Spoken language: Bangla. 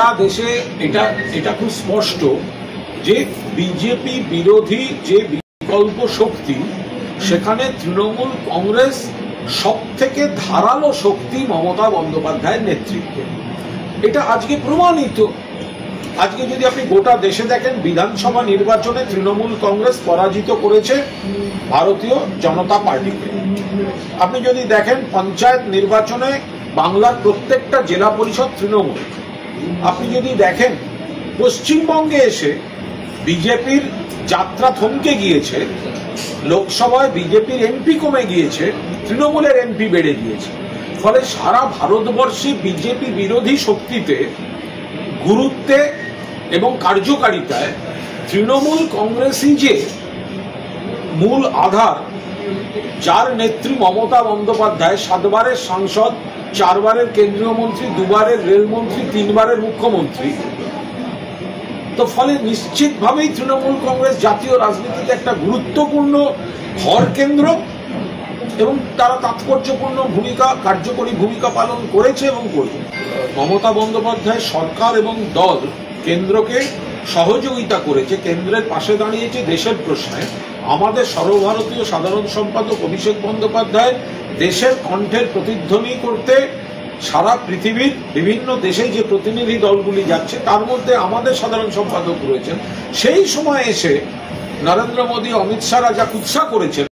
সারা দেশে এটা খুব স্পষ্ট যে বিজেপি বিরোধী যে বিকল্প শক্তি, সেখানে তৃণমূল কংগ্রেস সব থেকে ধারালো শক্তি মমতা বন্দ্যোপাধ্যায়ের নেতৃত্বে। এটা আজকে প্রমাণিত। আজকে যদি আপনি গোটা দেশে দেখেন, বিধানসভা নির্বাচনে তৃণমূল কংগ্রেস পরাজিত করেছে ভারতীয় জনতা পার্টিকে। আপনি যদি দেখেন পঞ্চায়েত নির্বাচনে বাংলার প্রত্যেকটা জেলা পরিষদ তৃণমূল। আপনি যদি দেখেন পশ্চিমবঙ্গে এসে বিজেপির যাত্রা থমকে গিয়েছে, লোকসভায় বিজেপির এমপি কমে গিয়েছে, তৃণমূলের এমপি বেড়ে গিয়েছে। ফলে সারা ভারতবর্ষে বিজেপি বিরোধী শক্তিতে, গুরুত্বে এবং কার্যকারিতায় তৃণমূল কংগ্রেসই যে মূল আধার, যার নেত্রী মমতা বন্দ্যোপাধ্যায় 7 বারের সাংসদ, 4 বারের কেন্দ্রীয় মন্ত্রী, 2 বারের রেলমন্ত্রী, 3 বারের মুখ্যমন্ত্রী। তো ফলে নিশ্চিতভাবেই তৃণমূল কংগ্রেস জাতীয় রাজনীতিতে একটা গুরুত্বপূর্ণ ভর কেন্দ্র এবং তারা তাৎপর্যপূর্ণ ভূমিকা, কার্যকরী ভূমিকা পালন করেছে এবং করবে। মমতা বন্দ্যোপাধ্যায় সরকার এবং দল কেন্দ্রকে সহযোগিতা করেছে, কেন্দ্রের পাশে দাঁড়িয়েছে দেশের প্রশ্নে। আমাদের সর্বভারতীয় সাধারণ সম্পাদক অভিষেক বন্দ্যোপাধ্যায় দেশের কণ্ঠের প্রতিধ্বনি করতে সারা পৃথিবীর বিভিন্ন দেশে যে প্রতিনিধি দলগুলি যাচ্ছে, তার মধ্যে আমাদের সাধারণ সম্পাদক রয়েছেন। সেই সময় এসে নরেন্দ্র মোদী, অমিত শাহরা যা কুৎসা করেছেন,